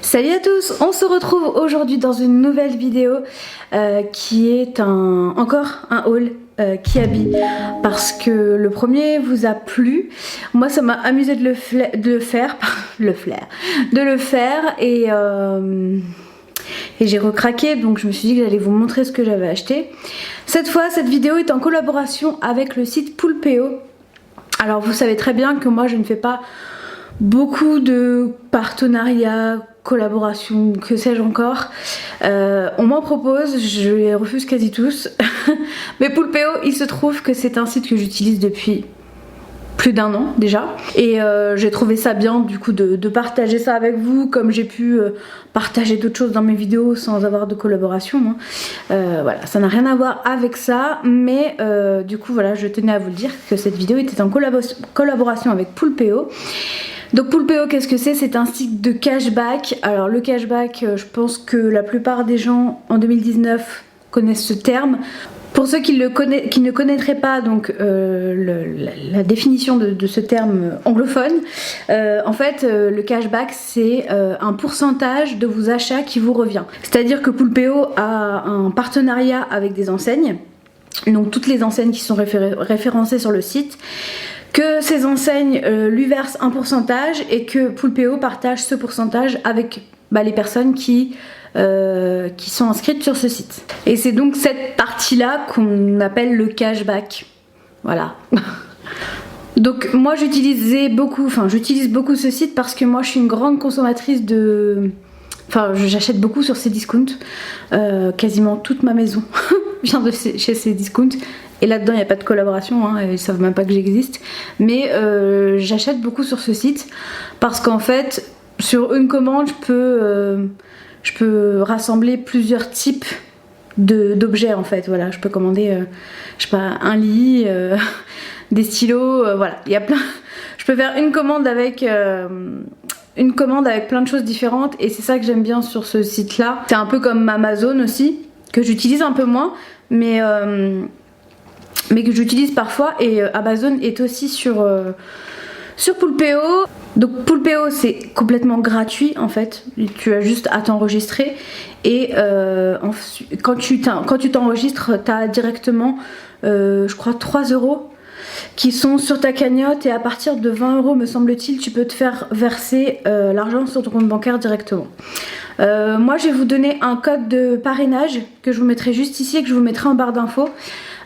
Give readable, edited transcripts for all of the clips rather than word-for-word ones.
Salut à tous, on se retrouve aujourd'hui dans une nouvelle vidéo qui est encore un haul Kiabi, parce que le premier vous a plu. Moi ça m'a amusé de le faire et j'ai recraqué, donc je me suis dit que j'allais vous montrer ce que j'avais acheté. Cette fois cette vidéo est en collaboration avec le site Poulpeo. Alors vous savez très bien que moi je ne fais pas beaucoup de partenariats, collaborations, que sais-je encore. On m'en propose, je les refuse quasi tous. Mais Poulpeo, il se trouve que c'est un site que j'utilise depuis plus d'1 an déjà. Et j'ai trouvé ça bien du coup de partager ça avec vous, comme j'ai pu partager d'autres choses dans mes vidéos sans avoir de collaboration. Voilà, ça n'a rien à voir avec ça. Mais du coup voilà, je tenais à vous le dire que cette vidéo était en collaboration avec Poulpeo. Donc Poulpeo, qu'est-ce que c'est? C'est un site de cashback. Alors le cashback, je pense que la plupart des gens en 2019 connaissent ce terme. Pour ceux qui ne connaîtraient pas donc la définition de ce terme anglophone, en fait le cashback c'est un pourcentage de vos achats qui vous revient. C'est-à-dire que Poulpeo a un partenariat avec des enseignes, donc toutes les enseignes qui sont référencées sur le site, que ces enseignes lui versent un pourcentage et que Poulpeo partage ce pourcentage avec les personnes qui sont inscrites sur ce site. Et c'est donc cette partie-là qu'on appelle le cashback. Voilà. Donc moi j'utilise beaucoup ce site parce que moi je suis une grande consommatrice de... Enfin j'achète beaucoup sur Cdiscount. Quasiment toute ma maison vient de chez Cdiscount. Et là-dedans, il n'y a pas de collaboration, ils ne savent même pas que j'existe. Mais j'achète beaucoup sur ce site parce qu'en fait, sur une commande, je peux rassembler plusieurs types d'objets en fait. Voilà, je peux commander, je sais pas, un lit, des stylos, voilà. Il y a plein. Je peux faire une commande avec plein de choses différentes et c'est ça que j'aime bien sur ce site-là. C'est un peu comme Amazon aussi, que j'utilise un peu moins, mais que j'utilise parfois, et Amazon est aussi sur Poulpeo. Donc Poulpeo c'est complètement gratuit en fait, tu as juste à t'enregistrer et quand tu t'enregistres tu as directement je crois 3 € qui sont sur ta cagnotte et à partir de 20 € me semble-t-il tu peux te faire verser l'argent sur ton compte bancaire directement. Moi je vais vous donner un code de parrainage que je vous mettrai juste ici et que je vous mettrai en barre d'infos.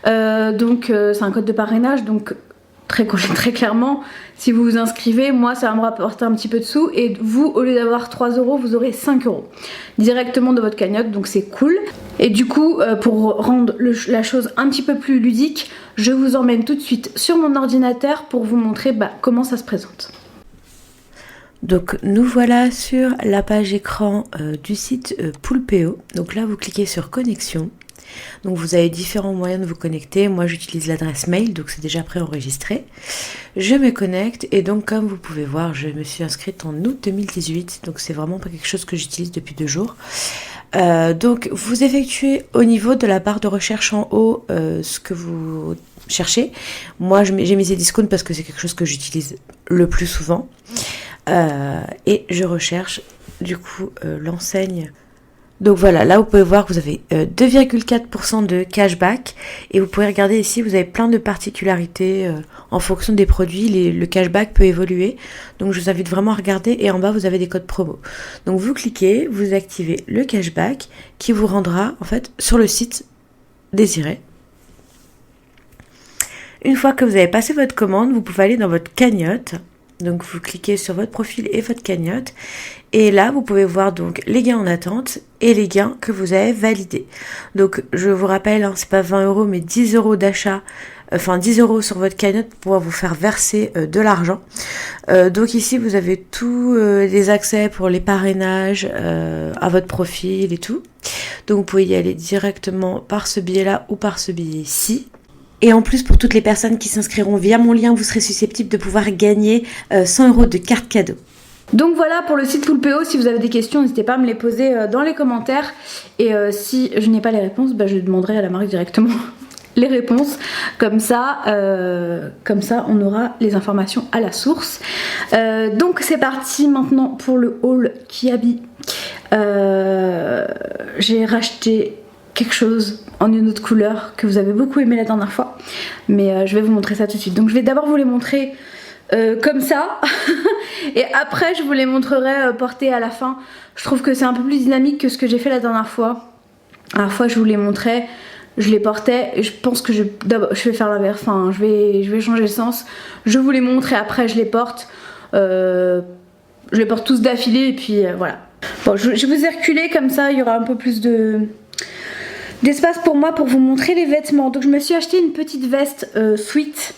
C'est un code de parrainage, donc très clairement si vous vous inscrivez, moi ça va me rapporter un petit peu de sous et vous au lieu d'avoir 3 € vous aurez 5 € directement de votre cagnotte, donc c'est cool. Et du coup pour rendre la chose un petit peu plus ludique, je vous emmène tout de suite sur mon ordinateur pour vous montrer comment ça se présente. Donc nous voilà sur la page écran du site Poulpeo. Donc là vous cliquez sur connexion. Donc vous avez différents moyens de vous connecter. Moi j'utilise l'adresse mail, donc c'est déjà préenregistré. Je me connecte et donc comme vous pouvez voir, je me suis inscrite en août 2018. Donc c'est vraiment pas quelque chose que j'utilise depuis 2 jours. Donc vous effectuez au niveau de la barre de recherche en haut ce que vous cherchez. Moi j'ai mis Cdiscount parce que c'est quelque chose que j'utilise le plus souvent. Et je recherche du coup l'enseigne. Donc voilà, là vous pouvez voir que vous avez 2,4% de cashback et vous pouvez regarder ici, vous avez plein de particularités en fonction des produits, le cashback peut évoluer. Donc je vous invite vraiment à regarder et en bas vous avez des codes promo. Donc vous cliquez, vous activez le cashback qui vous rendra en fait sur le site désiré. Une fois que vous avez passé votre commande, vous pouvez aller dans votre cagnotte. Donc vous cliquez sur votre profil et votre cagnotte et là vous pouvez voir donc les gains en attente et les gains que vous avez validés. Donc je vous rappelle, c'est pas 20 € mais 10 € d'achat, enfin 10 € sur votre cagnotte pour pouvoir vous faire verser de l'argent. Donc ici vous avez tous les accès pour les parrainages à votre profil et tout. Donc vous pouvez y aller directement par ce biais-là ou par ce biais-ci. Et en plus, pour toutes les personnes qui s'inscriront via mon lien, vous serez susceptible de pouvoir gagner 100 € de carte cadeau. Donc voilà pour le site Poulpeo. Si vous avez des questions, n'hésitez pas à me les poser dans les commentaires. Et si je n'ai pas les réponses, je demanderai à la marque directement les réponses. Comme ça on aura les informations à la source. Donc c'est parti maintenant pour le haul Kiabi. J'ai racheté quelque chose en une autre couleur que vous avez beaucoup aimé la dernière fois, mais je vais vous montrer ça tout de suite. Donc je vais d'abord vous les montrer comme ça et après je vous les montrerai portés à la fin. Je trouve que c'est un peu plus dynamique que ce que j'ai fait la dernière fois. La dernière fois je vous les montrais, je les portais et je pense que je vais faire l'inverse, enfin je vais changer le sens. Je vous les montre et après je les porte. Je les porte tous d'affilée et puis voilà. Bon, je vous ai reculé comme ça, il y aura un peu plus d'espace pour moi pour vous montrer les vêtements. Donc je me suis acheté une petite veste sweat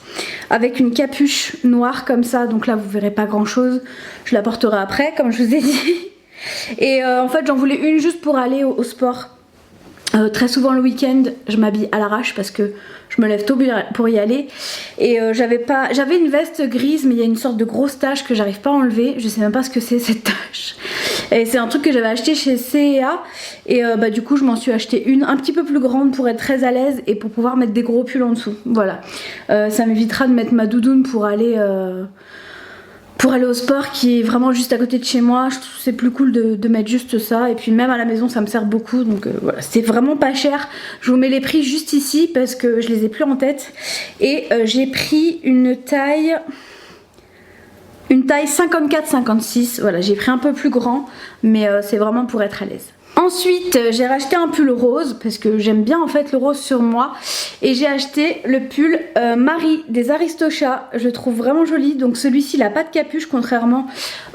avec une capuche noire comme ça. Donc là vous verrez pas grand chose, je la porterai après comme je vous ai dit. Et en fait j'en voulais une juste pour aller au sport. Très souvent le week-end je m'habille à l'arrache parce que je me lève tôt pour y aller. Et j'avais une veste grise mais il y a une sorte de grosse tache que j'arrive pas à enlever. Je sais même pas ce que c'est cette tache. Et c'est un truc que j'avais acheté chez C&A. Et du coup je m'en suis acheté une un petit peu plus grande pour être très à l'aise et pour pouvoir mettre des gros pulls en dessous. Voilà. Ça m'évitera de mettre ma doudoune pour aller au sport qui est vraiment juste à côté de chez moi. Je trouve que c'est plus cool de mettre juste ça. Et puis même à la maison ça me sert beaucoup. Donc voilà, c'est vraiment pas cher. Je vous mets les prix juste ici parce que je les ai plus en tête. Et j'ai pris une taille 54-56. Voilà, j'ai pris un peu plus grand. Mais c'est vraiment pour être à l'aise. Ensuite j'ai racheté un pull rose parce que j'aime bien en fait le rose sur moi. Et j'ai acheté le pull Marie des Aristochats. Je le trouve vraiment joli. Donc celui-ci il a pas de capuche contrairement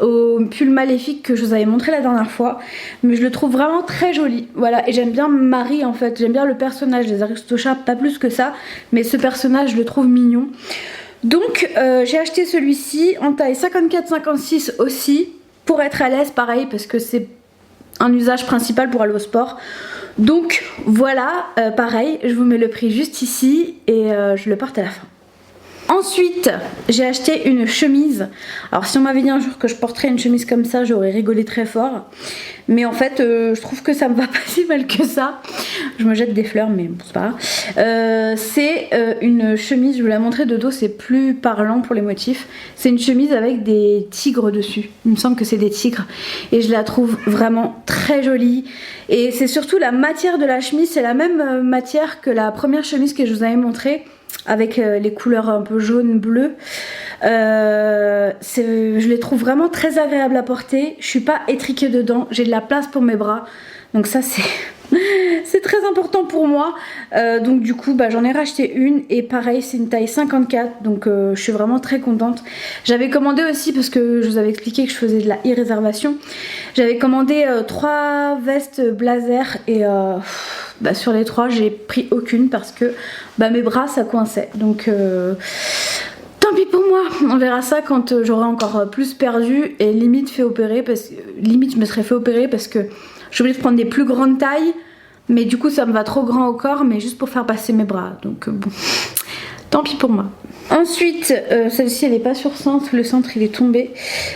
au pull Maléfique que je vous avais montré la dernière fois. Mais je le trouve vraiment très joli. Voilà, et j'aime bien Marie en fait. J'aime bien le personnage des Aristochats, pas plus que ça. Mais ce personnage je le trouve mignon. Donc j'ai acheté celui-ci en taille 54-56 aussi. Pour être à l'aise pareil parce que c'est un usage principal pour aller au sport. Donc voilà, pareil, je vous mets le prix juste ici et je le porte à la fin. Ensuite, j'ai acheté une chemise. Alors si on m'avait dit un jour que je porterais une chemise comme ça, j'aurais rigolé très fort. Mais en fait, je trouve que ça me va pas si mal que ça. Je me jette des fleurs, mais bon, c'est pas grave. C'est une chemise, je vous la montrer de dos, c'est plus parlant pour les motifs. C'est une chemise avec des tigres dessus. Il me semble que c'est des tigres. Et je la trouve vraiment très jolie. Et c'est surtout la matière de la chemise, c'est la même matière que la première chemise que je vous avais montrée. Avec les couleurs un peu jaune, bleu. Je les trouve vraiment très agréables à porter. Je suis pas étriquée dedans. J'ai de la place pour mes bras. Donc ça c'est très important pour moi. Donc du coup j'en ai racheté une. Et pareil c'est une taille 54. Donc je suis vraiment très contente. J'avais commandé aussi parce que je vous avais expliqué que je faisais de la e-réservation. J'avais commandé 3 vestes blazer. Et sur les 3 j'ai pris aucune parce que mes bras ça coinçait. Donc tant pis pour moi, on verra ça quand j'aurai encore plus perdu et limite fait opérer limite je me serais fait opérer parce que j'ai oublié de prendre des plus grandes tailles, mais du coup ça me va trop grand au corps, mais juste pour faire passer mes bras. Donc bon, tant pis pour moi. Ensuite, celle-ci elle est pas sur cintre, le cintre il est tombé.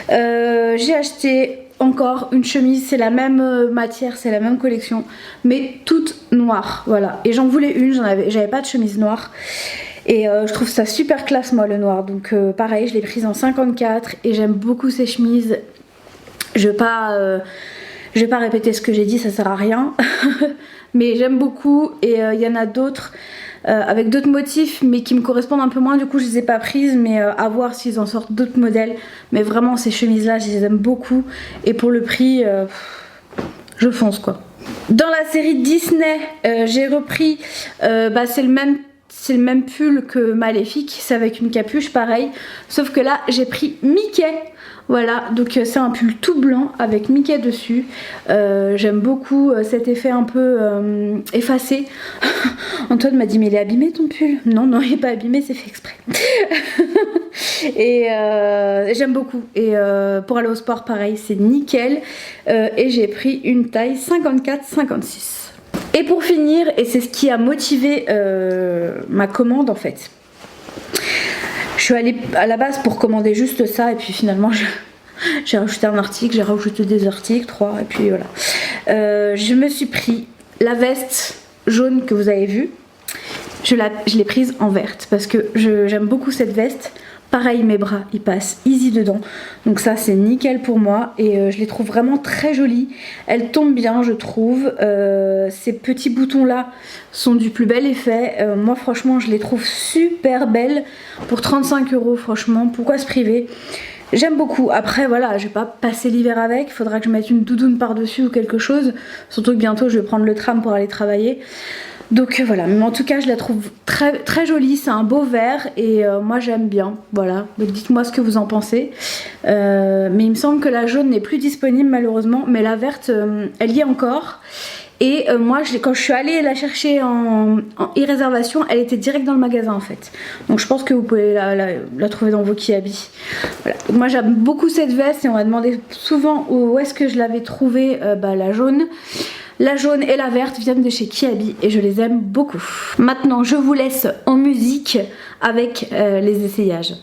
J'ai acheté encore une chemise, c'est la même matière, c'est la même collection, mais toute noire, voilà. Et j'en voulais une, j'avais pas de chemise noire. Et je trouve ça super classe moi le noir. Donc pareil, je l'ai prise en 54 et j'aime beaucoup ces chemises. Je vais pas répéter ce que j'ai dit, ça sert à rien. Mais j'aime beaucoup et il y en a d'autres avec d'autres motifs mais qui me correspondent un peu moins. Du coup je les ai pas prises, mais à voir s'ils en sortent d'autres modèles. Mais vraiment ces chemises là je les aime beaucoup. Et pour le prix je fonce quoi. Dans la série Disney j'ai repris c'est le même pull que Maléfique, c'est avec une capuche pareil, sauf que là j'ai pris Mickey. Voilà, donc c'est un pull tout blanc avec Mickey dessus. J'aime beaucoup cet effet un peu effacé. Antoine m'a dit mais il est abîmé ton pull. Non, non, il est pas abîmé, c'est fait exprès. Et j'aime beaucoup. Et pour aller au sport pareil, c'est nickel. Et j'ai pris une taille 54-56. Et pour finir, et c'est ce qui a motivé ma commande en fait. Je suis allée à la base pour commander juste ça et puis finalement j'ai rajouté un article, j'ai rajouté des articles, 3 et puis voilà. Je me suis pris la veste jaune que vous avez vue. Je l'ai prise en verte parce que j'aime beaucoup cette veste. Pareil, mes bras ils passent easy dedans, donc ça c'est nickel pour moi et je les trouve vraiment très jolies. Elles tombent bien je trouve, ces petits boutons là sont du plus bel effet. Moi franchement je les trouve super belles pour 35 €, franchement pourquoi se priver. J'aime beaucoup. Après voilà, je vais pas passer l'hiver avec, il faudra que je mette une doudoune par dessus ou quelque chose, surtout que bientôt je vais prendre le tram pour aller travailler. Donc voilà, mais en tout cas je la trouve très, très jolie, c'est un beau vert et moi j'aime bien, voilà, dites-moi ce que vous en pensez. Mais il me semble que la jaune n'est plus disponible malheureusement, mais la verte elle y est encore. Et moi quand je suis allée la chercher en e-réservation, elle était direct dans le magasin en fait. Donc je pense que vous pouvez la trouver dans vos Kiabi. Voilà. Donc moi j'aime beaucoup cette veste et on m'a demandé souvent où est-ce que je l'avais trouvée, la jaune. La jaune et la verte viennent de chez Kiabi et je les aime beaucoup. Maintenant je vous laisse en musique avec les essayages.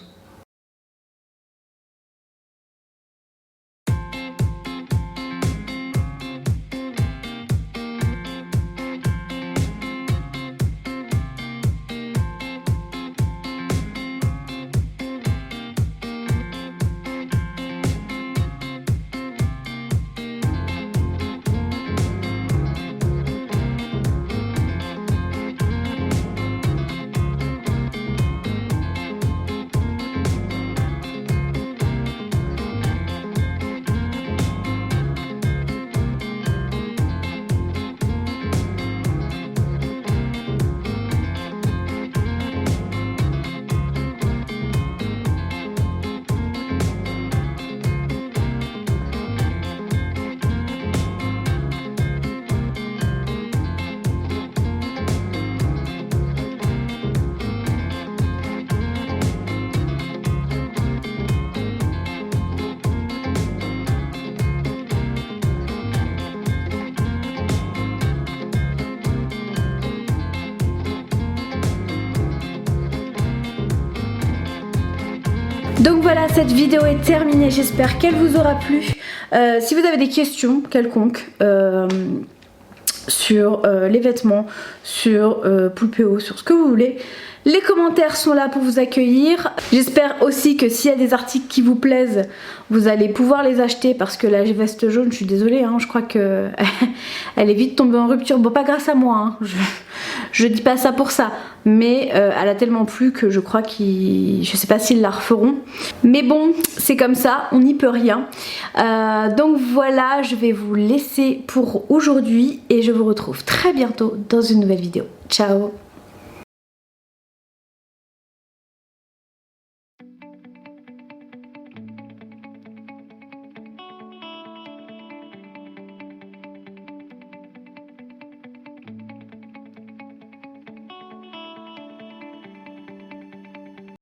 Donc voilà, cette vidéo est terminée, j'espère qu'elle vous aura plu. Si vous avez des questions quelconques sur les vêtements, sur Poulpeo, sur ce que vous voulez, les commentaires sont là pour vous accueillir. J'espère aussi que s'il y a des articles qui vous plaisent, vous allez pouvoir les acheter parce que la veste jaune, je suis désolée, hein, je crois que elle est vite tombée en rupture. Bon, pas grâce à moi, hein, je dis pas ça pour ça, mais elle a tellement plu que je crois je sais pas s'ils la referont. Mais bon, c'est comme ça, on n'y peut rien. Donc voilà, je vais vous laisser pour aujourd'hui et je vous retrouve très bientôt dans une nouvelle vidéo. Ciao!